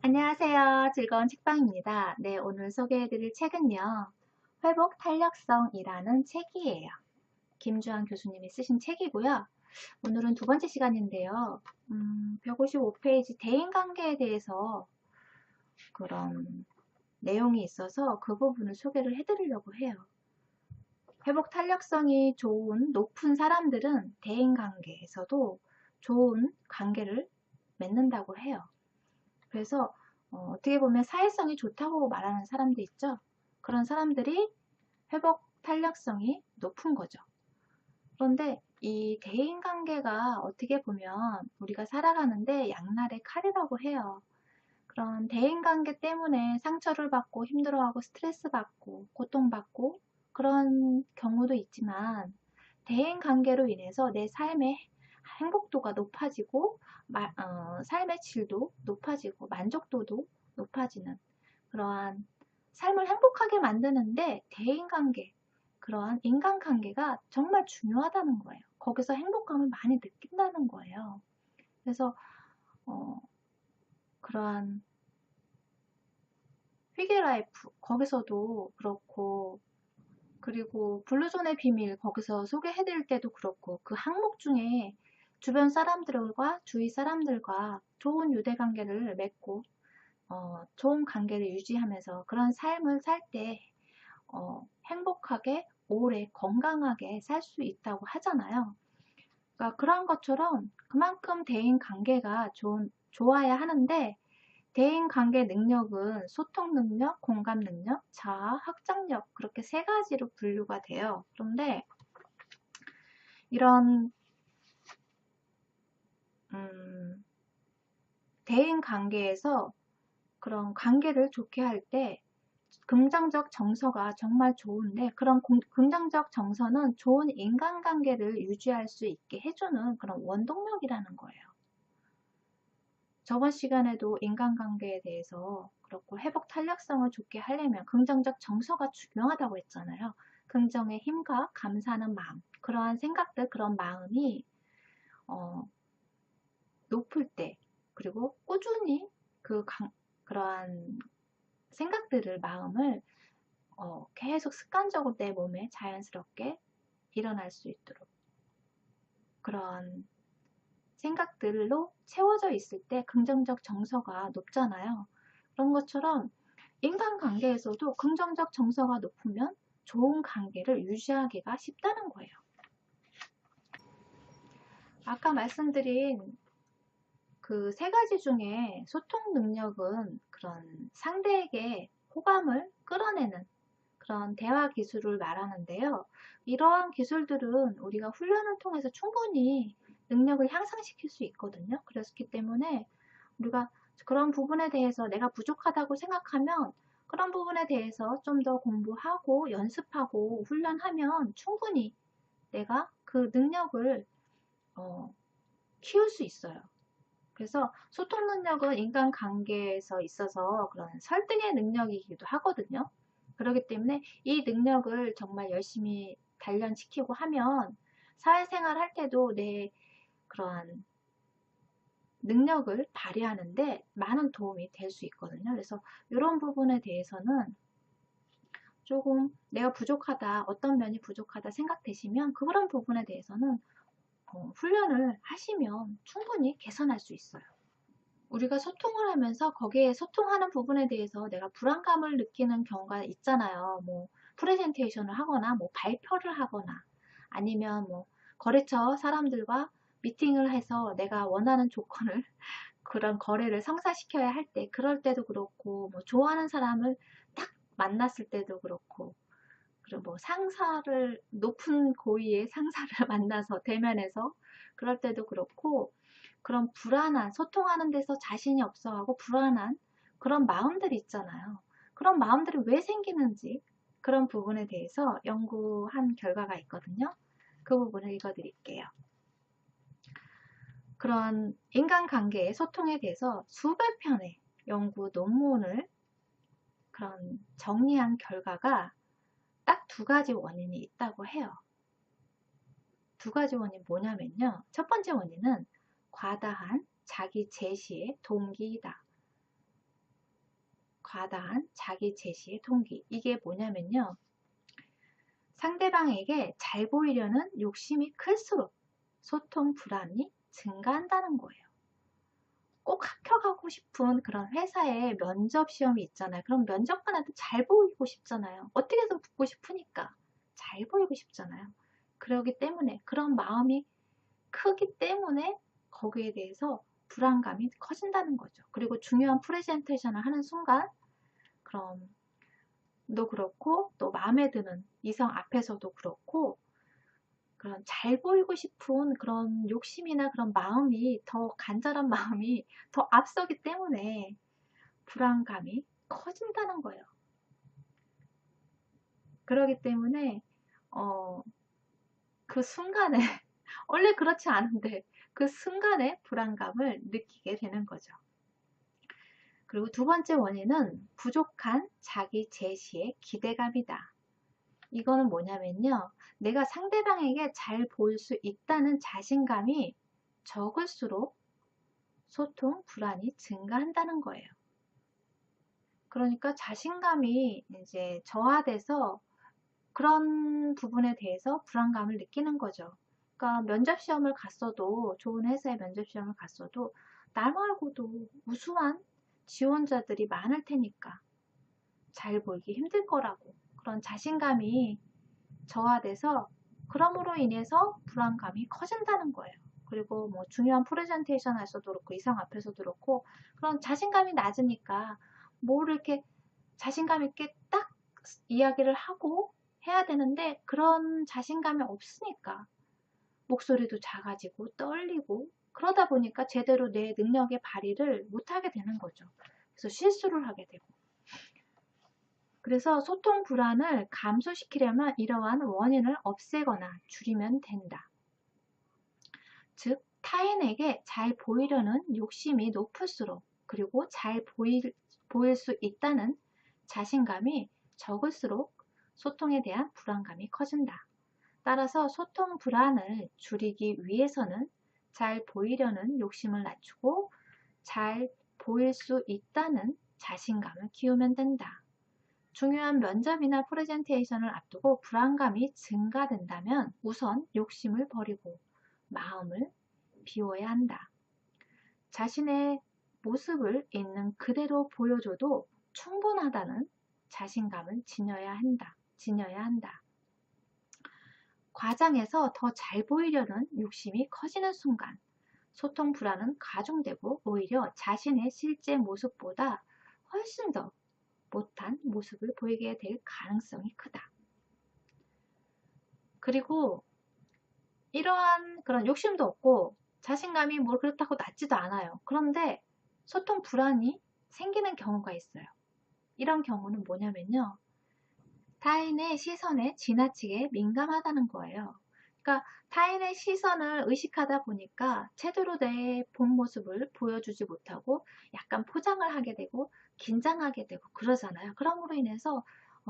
안녕하세요. 즐거운 책방입니다. 네, 오늘 소개해드릴 책은요. 회복 탄력성이라는 책이에요. 김주환 교수님이 쓰신 책이고요. 오늘은 두 번째 시간인데요. 155페이지 대인관계에 대해서 그런 내용이 있어서 그 부분을 소개를 해드리려고 해요. 회복 탄력성이 좋은 높은 사람들은 대인관계에서도 좋은 관계를 맺는다고 해요. 그래서 어떻게 보면 사회성이 좋다고 말하는 사람도 있죠. 그런 사람들이 회복 탄력성이 높은 거죠. 그런데 이 대인관계가 어떻게 보면 우리가 살아가는데 양날의 칼이라고 해요. 그런 대인관계 때문에 상처를 받고 힘들어하고 스트레스 받고 고통받고 그런 경우도 있지만 대인관계로 인해서 내 삶의 행복도가 높아지고 삶의 질도 높아지고 만족도도 높아지는 그러한 삶을 행복하게 만드는데 대인관계, 그러한 인간관계가 정말 중요하다는 거예요. 거기서 행복감을 많이 느낀다는 거예요. 그래서 그러한 휘게라이프 거기서도 그렇고, 그리고 블루존의 비밀 거기서 소개해드릴 때도 그렇고, 그 항목 중에 주변 사람들과 주위 사람들과 좋은 유대관계를 맺고 좋은 관계를 유지하면서 그런 삶을 살 때 행복하게 오래 건강하게 살 수 있다고 하잖아요. 그러니까 그런 것처럼 그만큼 대인 관계가 좋아야 하는데, 대인 관계 능력은 소통 능력, 공감 능력, 자아, 확장력, 그렇게 세 가지로 분류가 돼요. 그런데 이런 대인 관계에서 그런 관계를 좋게 할 때 긍정적 정서가 정말 좋은데, 그런 긍정적 정서는 좋은 인간관계를 유지할 수 있게 해주는 그런 원동력이라는 거예요. 저번 시간에도 인간관계에 대해서 그렇고 회복 탄력성을 좋게 하려면 긍정적 정서가 중요하다고 했잖아요. 긍정의 힘과 감사하는 마음, 그러한 생각들, 그런 마음이 높을 때, 그리고 꾸준히 그러한 생각들을, 마음을 계속 습관적으로 내 몸에 자연스럽게 일어날 수 있도록 그런 생각들로 채워져 있을 때 긍정적 정서가 높잖아요. 그런 것처럼 인간관계에서도 긍정적 정서가 높으면 좋은 관계를 유지하기가 쉽다는 거예요. 아까 말씀드린 그 세 가지 중에 소통 능력은 그런 상대에게 호감을 끌어내는 그런 대화 기술을 말하는데요. 이러한 기술들은 우리가 훈련을 통해서 충분히 능력을 향상시킬 수 있거든요. 그렇기 때문에 우리가 그런 부분에 대해서 내가 부족하다고 생각하면 그런 부분에 대해서 좀 더 공부하고 연습하고 훈련하면 충분히 내가 그 능력을 키울 수 있어요. 그래서 소통 능력은 인간관계에서 있어서 그런 설득의 능력이기도 하거든요. 그렇기 때문에 이 능력을 정말 열심히 단련시키고 하면 사회생활 할 때도 내 그러한 능력을 발휘하는데 많은 도움이 될 수 있거든요. 그래서 이런 부분에 대해서는 조금 내가 부족하다, 어떤 면이 부족하다 생각되시면 그런 부분에 대해서는 훈련을 하시면 충분히 개선할 수 있어요. 우리가 소통을 하면서 거기에 소통하는 부분에 대해서 내가 불안감을 느끼는 경우가 있잖아요. 뭐 프레젠테이션을 하거나 뭐 발표를 하거나 아니면 뭐 거래처 사람들과 미팅을 해서 내가 원하는 조건을 그런 거래를 성사시켜야 할 때, 그럴 때도 그렇고, 뭐 좋아하는 사람을 딱 만났을 때도 그렇고, 그리고 뭐 높은 고위의 상사를 만나서 대면해서 그럴 때도 그렇고, 그런 불안한, 소통하는 데서 자신이 없어하고 불안한 그런 마음들이 있잖아요. 그런 마음들이 왜 생기는지 그런 부분에 대해서 연구한 결과가 있거든요. 그 부분을 읽어드릴게요. 그런 인간관계의 소통에 대해서 수백 편의 연구 논문을 그런 정리한 결과가 딱 두 가지 원인이 있다고 해요. 두 가지 원인 뭐냐면요. 첫 번째 원인은 과다한 자기 제시의 동기이다. 과다한 자기 제시의 동기. 이게 뭐냐면요. 상대방에게 잘 보이려는 욕심이 클수록 소통 불안이 증가한다는 거예요. 꼭 합격하고 싶은 그런 회사에 면접 시험이 있잖아요. 그럼 면접관한테 잘 보이고 싶잖아요. 어떻게든 붙고 싶으니까 잘 보이고 싶잖아요. 그러기 때문에 그런 마음이 크기 때문에 거기에 대해서 불안감이 커진다는 거죠. 그리고 중요한 프레젠테이션을 하는 순간 그럼 도 그렇고 또 마음에 드는 이성 앞에서도 그렇고 그런 잘 보이고 싶은 그런 욕심이나 그런 마음이 더 간절한 마음이 더 앞서기 때문에 불안감이 커진다는 거예요. 그러기 때문에 그 순간에 원래 그렇지 않은데 그 순간에 불안감을 느끼게 되는 거죠. 그리고 두 번째 원인은 부족한 자기 제시의 기대감이다. 이거는 뭐냐면요. 내가 상대방에게 잘 보일 수 있다는 자신감이 적을수록 소통 불안이 증가한다는 거예요. 그러니까 자신감이 이제 저하돼서 그런 부분에 대해서 불안감을 느끼는 거죠. 그러니까 면접 시험을 갔어도 좋은 회사의 면접 시험을 갔어도 나 말고도 우수한 지원자들이 많을 테니까 잘 보이기 힘들 거라고 그런 자신감이 저하돼서 그럼으로 인해서 불안감이 커진다는 거예요. 그리고 뭐 중요한 프레젠테이션에서도 그렇고 이상 앞에서도 그렇고 그런 자신감이 낮으니까 뭐 이렇게 자신감 있게 딱 이야기를 하고 해야 되는데 그런 자신감이 없으니까 목소리도 작아지고 떨리고 그러다 보니까 제대로 내 능력의 발휘를 못하게 되는 거죠. 그래서 실수를 하게 되고 그래서 소통 불안을 감소시키려면 이러한 원인을 없애거나 줄이면 된다. 즉 타인에게 잘 보이려는 욕심이 높을수록 그리고 잘 보일 수 있다는 자신감이 적을수록 소통에 대한 불안감이 커진다. 따라서 소통 불안을 줄이기 위해서는 잘 보이려는 욕심을 낮추고 잘 보일 수 있다는 자신감을 키우면 된다. 중요한 면접이나 프레젠테이션을 앞두고 불안감이 증가된다면 우선 욕심을 버리고 마음을 비워야 한다. 자신의 모습을 있는 그대로 보여줘도 충분하다는 자신감을 지녀야 한다. 과장해서 더 잘 보이려는 욕심이 커지는 순간 소통 불안은 가중되고 오히려 자신의 실제 모습보다 훨씬 더 못한 모습을 보이게 될 가능성이 크다. 그리고 이러한 그런 욕심도 없고 자신감이 뭘 그렇다고 낮지도 않아요. 그런데 소통 불안이 생기는 경우가 있어요. 이런 경우는 뭐냐면요. 타인의 시선에 지나치게 민감하다는 거예요. 그러니까 타인의 시선을 의식하다 보니까 제대로 내 본 모습을 보여주지 못하고 약간 포장을 하게 되고 긴장하게 되고 그러잖아요. 그럼으로 인해서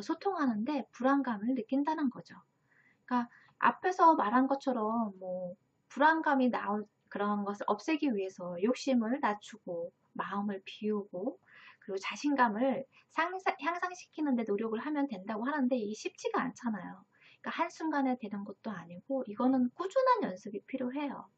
소통하는데 불안감을 느낀다는 거죠. 그러니까 앞에서 말한 것처럼 뭐 불안감이 나올 그런 것을 없애기 위해서 욕심을 낮추고 마음을 비우고 그리고 자신감을 향상시키는 데 노력을 하면 된다고 하는데 이게 쉽지가 않잖아요. 그러니까 한순간에 되는 것도 아니고 이거는 꾸준한 연습이 필요해요.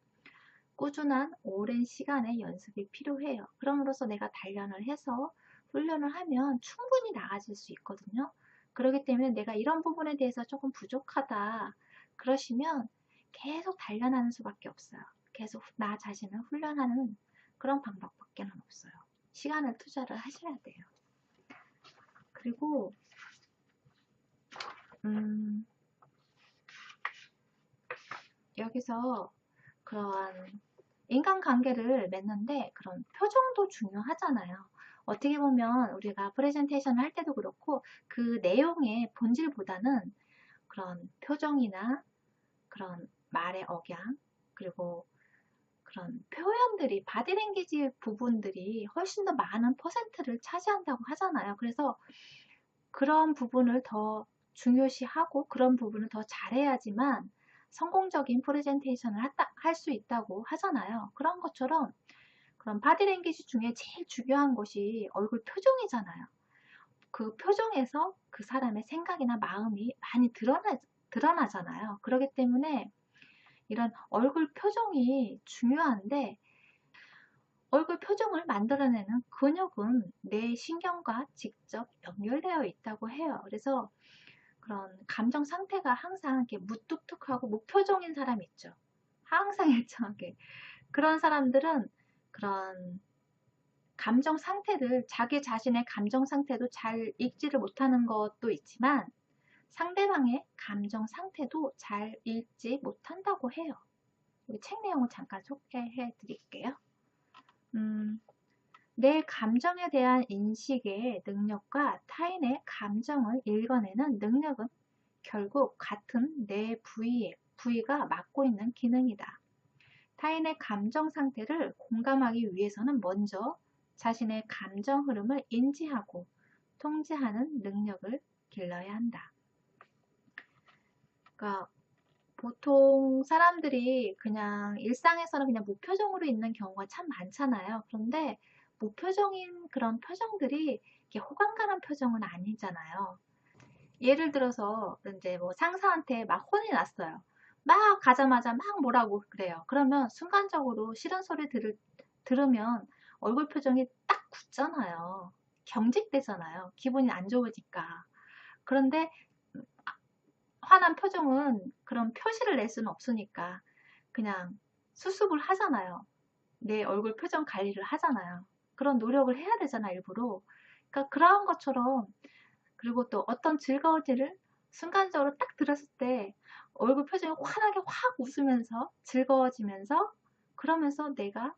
꾸준한 오랜 시간의 연습이 필요해요. 그럼으로써 내가 단련을 해서 훈련을 하면 충분히 나아질 수 있거든요. 그렇기 때문에 내가 이런 부분에 대해서 조금 부족하다 그러시면 계속 단련하는 수밖에 없어요. 계속 나 자신을 훈련하는 그런 방법밖에 없어요. 시간을 투자를 하셔야 돼요. 그리고 여기서 그러한 인간관계를 맺는데 그런 표정도 중요하잖아요. 어떻게 보면 우리가 프레젠테이션을 할 때도 그렇고 그 내용의 본질보다는 그런 표정이나 그런 말의 억양 그리고 그런 표현들이 바디랭귀지 부분들이 훨씬 더 많은 퍼센트를 차지한다고 하잖아요. 그래서 그런 부분을 더 중요시하고 그런 부분을 더 잘해야지만 성공적인 프레젠테이션을 할 수 있다고 하잖아요. 그런 것처럼 그런 바디랭귀지 중에 제일 중요한 것이 얼굴 표정이잖아요. 그 표정에서 그 사람의 생각이나 마음이 많이 드러나잖아요. 그렇기 때문에 이런 얼굴 표정이 중요한데, 얼굴 표정을 만들어내는 근육은 뇌 신경과 직접 연결되어 있다고 해요. 그래서 그런 감정 상태가 항상 이렇게 무뚝뚝하고 무표정인 사람 있죠. 항상 일정하게. 그런 사람들은 그런 감정 상태를, 자기 자신의 감정 상태도 잘 읽지를 못하는 것도 있지만 상대방의 감정 상태도 잘 읽지 못한다고 해요. 우리 책 내용을 잠깐 소개해 드릴게요. 내 감정에 대한 인식의 능력과 타인의 감정을 읽어내는 능력은 결국 같은 뇌 부위가 맡고 있는 기능이다. 타인의 감정 상태를 공감하기 위해서는 먼저 자신의 감정 흐름을 인지하고 통제하는 능력을 길러야 한다. 그러니까 보통 사람들이 그냥 일상에서는 그냥 무표정으로 있는 경우가 참 많잖아요. 그런데 무표정인 그런 표정들이 이렇게 호감 가는 표정은 아니잖아요. 예를 들어서 이제 뭐 상사한테 막 혼이 났어요. 막 가자마자 막 뭐라고 그래요. 그러면 순간적으로 싫은 소리 들으면 얼굴 표정이 딱 굳잖아요. 경직되잖아요. 기분이 안 좋으니까. 그런데 화난 표정은 그런 표시를 낼 수는 없으니까 그냥 수습을 하잖아요. 내 얼굴 표정 관리를 하잖아요. 그런 노력을 해야 되잖아, 일부러. 그러니까 그런 것처럼, 그리고 또 어떤 즐거운 일을 순간적으로 딱 들었을 때 얼굴 표정이 환하게 확 웃으면서 즐거워지면서, 그러면서 내가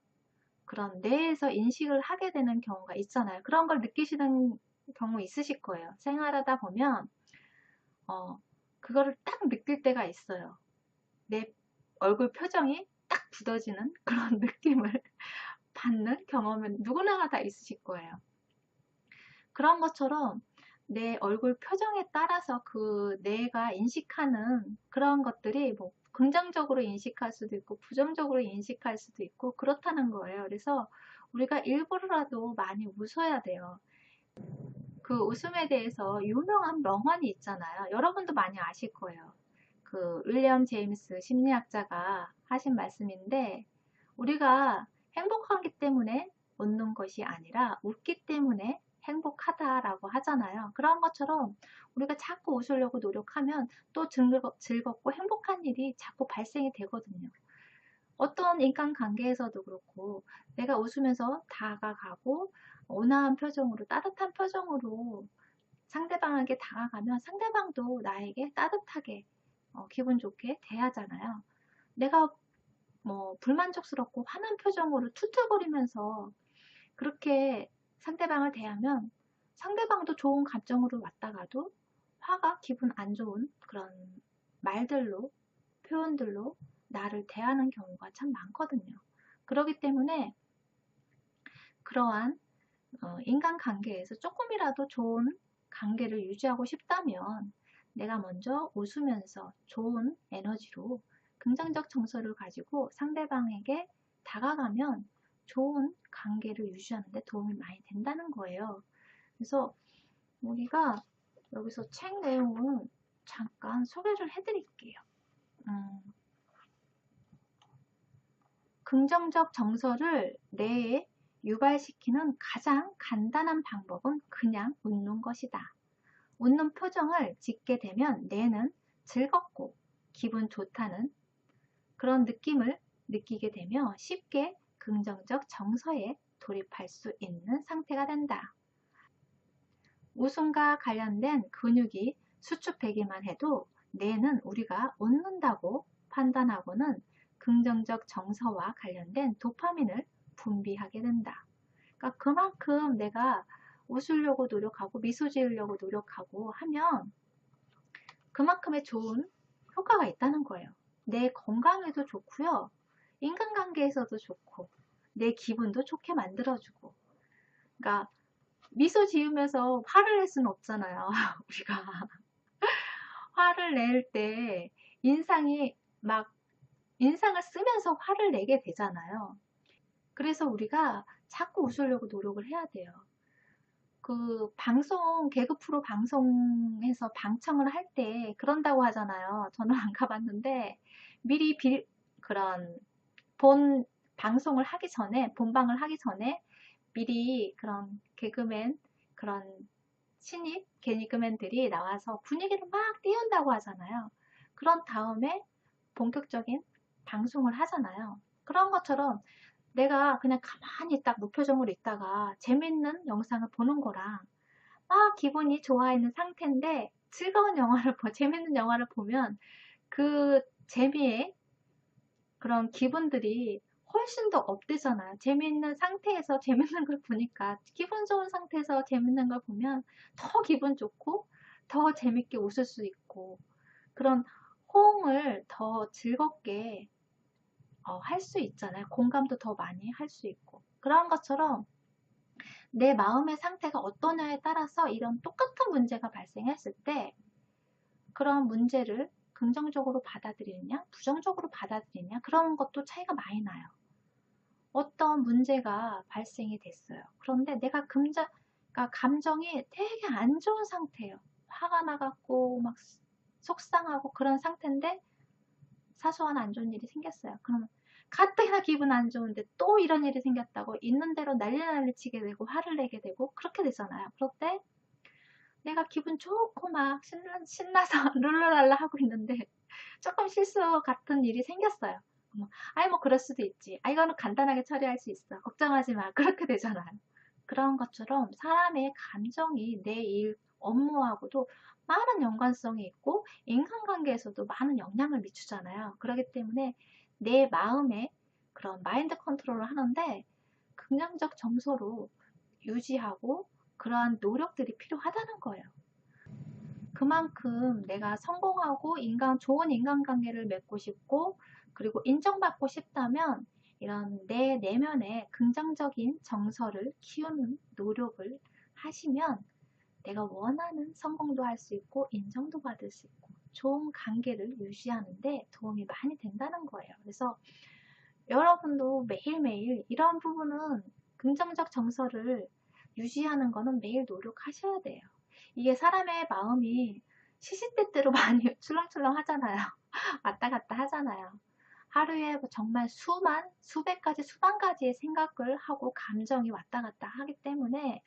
그런 뇌에서 인식을 하게 되는 경우가 있잖아요. 그런 걸 느끼시는 경우 있으실 거예요. 생활하다 보면 그거를 딱 느낄 때가 있어요. 내 얼굴 표정이 딱 굳어지는 그런 느낌을 받는 경험은 누구나가 다 있으실 거예요. 그런 것처럼 내 얼굴 표정에 따라서 그 내가 인식하는 그런 것들이 뭐 긍정적으로 인식할 수도 있고 부정적으로 인식할 수도 있고 그렇다는 거예요. 그래서 우리가 일부러라도 많이 웃어야 돼요. 그 웃음에 대해서 유명한 명언이 있잖아요. 여러분도 많이 아실 거예요. 그 윌리엄 제임스 심리학자가 하신 말씀인데, 우리가 행복하기 때문에 웃는 것이 아니라 웃기 때문에 행복하다라고 하잖아요. 그런 것처럼 우리가 자꾸 웃으려고 노력하면 또 즐겁고 행복한 일이 자꾸 발생이 되거든요. 어떤 인간관계에서도 그렇고, 내가 웃으면서 다가가고 온화한 표정으로, 따뜻한 표정으로 상대방에게 다가가면 상대방도 나에게 따뜻하게 기분 좋게 대하잖아요. 내가 뭐 불만족스럽고 화난 표정으로 툴툴거리면서 그렇게 상대방을 대하면 상대방도 좋은 감정으로 왔다가도 화가 기분 안 좋은 그런 말들로, 표현들로 나를 대하는 경우가 참 많거든요. 그렇기 때문에 그러한 인간관계에서 조금이라도 좋은 관계를 유지하고 싶다면 내가 먼저 웃으면서 좋은 에너지로 긍정적 정서를 가지고 상대방에게 다가가면 좋은 관계를 유지하는 데 도움이 많이 된다는 거예요. 그래서 우리가 여기서 책 내용을 잠깐 소개를 해드릴게요. 긍정적 정서를 뇌에 유발시키는 가장 간단한 방법은 그냥 웃는 것이다. 웃는 표정을 짓게 되면 뇌는 즐겁고 기분 좋다는 그런 느낌을 느끼게 되며 쉽게 긍정적 정서에 돌입할 수 있는 상태가 된다. 웃음과 관련된 근육이 수축되기만 해도 뇌는 우리가 웃는다고 판단하고는 긍정적 정서와 관련된 도파민을 분비하게 된다. 그러니까 그만큼 내가 웃으려고 노력하고 미소 지으려고 노력하고 하면 그만큼의 좋은 효과가 있다는 거예요. 내 건강에도 좋고요. 인간관계에서도 좋고 내 기분도 좋게 만들어주고. 그러니까 미소 지으면서 화를 낼 수는 없잖아요. 우리가 화를 낼 때 인상을 쓰면서 화를 내게 되잖아요. 그래서 우리가 자꾸 웃으려고 노력을 해야 돼요. 개그 프로 방송에서 방청을 할 때 그런다고 하잖아요. 저는 안 가봤는데, 미리 그런 본 방송을 하기 전에, 본방을 하기 전에 미리 그런 개그맨, 그런 신입 개그맨들이 나와서 분위기를 막 띄운다고 하잖아요. 그런 다음에 본격적인 방송을 하잖아요. 그런 것처럼 내가 그냥 가만히 딱 무표정으로 있다가 재밌는 영상을 보는 거랑 막 기분이 좋아 있는 상태인데 즐거운 영화를 재밌는 영화를 보면 그 재미에 그런 기분들이 훨씬 더 업되잖아요. 재밌는 상태에서 재밌는 걸 보니까 기분 좋은 상태에서 재밌는 걸 보면 더 기분 좋고 더 재밌게 웃을 수 있고 그런 호응을 더 즐겁게 할 수 있잖아요. 공감도 더 많이 할 수 있고 그런 것처럼 내 마음의 상태가 어떠냐에 따라서 이런 똑같은 문제가 발생했을 때 그런 문제를 긍정적으로 받아들이느냐, 부정적으로 받아들이느냐 그런 것도 차이가 많이 나요. 어떤 문제가 발생이 됐어요. 그런데 내가 그러니까 감정이 되게 안 좋은 상태예요. 화가 나갖고 막 속상하고 그런 상태인데 사소한 안 좋은 일이 생겼어요. 그러면 가뜩이나 기분 안 좋은데 또 이런 일이 생겼다고 있는 대로 난리 치게 되고 화를 내게 되고 그렇게 되잖아요. 그럴 때 내가 기분 좋고 막 신나서 룰루랄라 하고 있는데 조금 실수 같은 일이 생겼어요. 아이 뭐 그럴 수도 있지. 아 이거는 간단하게 처리할 수 있어. 걱정하지 마. 그렇게 되잖아요. 그런 것처럼 사람의 감정이 내 일, 업무하고도 많은 연관성이 있고 인간관계에서도 많은 영향을 미치잖아요. 그렇기 때문에 내 마음에 그런 마인드 컨트롤을 하는데 긍정적 정서로 유지하고 그러한 노력들이 필요하다는 거예요. 그만큼 내가 성공하고 좋은 인간관계를 맺고 싶고 그리고 인정받고 싶다면 이런 내 내면의 긍정적인 정서를 키우는 노력을 하시면 내가 원하는 성공도 할 수 있고 인정도 받을 수 있고 좋은 관계를 유지하는데 도움이 많이 된다는 거예요. 그래서 여러분도 매일매일 이런 부분은 긍정적 정서를 유지하는 거는 매일 노력하셔야 돼요. 이게 사람의 마음이 시시때때로 많이 출렁출렁 하잖아요. 왔다 갔다 하잖아요. 하루에 정말 수백 가지, 수만 가지의 생각을 하고 감정이 왔다 갔다 하기 때문에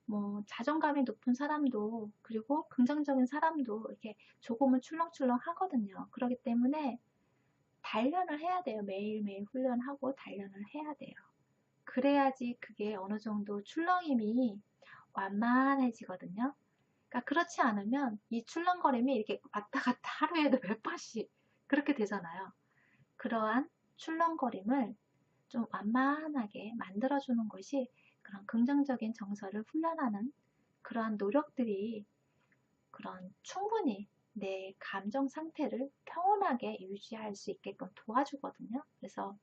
뭐 자존감이 높은 사람도 그리고 긍정적인 사람도 이렇게 조금은 출렁출렁 하거든요. 그렇기 때문에 단련을 해야 돼요. 매일매일 훈련하고 단련을 해야 돼요. 그래야지 그게 어느 정도 출렁임이 완만해지거든요. 그러니까 그렇지 않으면 이 출렁거림이 이렇게 왔다 갔다 하루에도 몇 번씩 그렇게 되잖아요. 그러한 출렁거림을 좀 완만하게 만들어주는 것이 그런 긍정적인 정서를 훈련하는 그러한 노력들이 그런 충분히 내 감정 상태를 평온하게 유지할 수 있게끔 도와주거든요. 그래서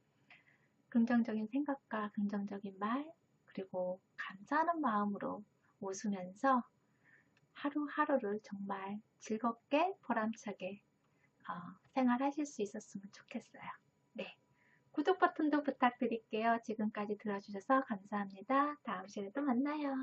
긍정적인 생각과 긍정적인 말, 그리고 감사하는 마음으로 웃으면서 하루하루를 정말 즐겁게 보람차게 생활하실 수 있었으면 좋겠어요. 네. 구독 버튼도 부탁드릴게요. 지금까지 들어주셔서 감사합니다. 다음 시간에 또 만나요.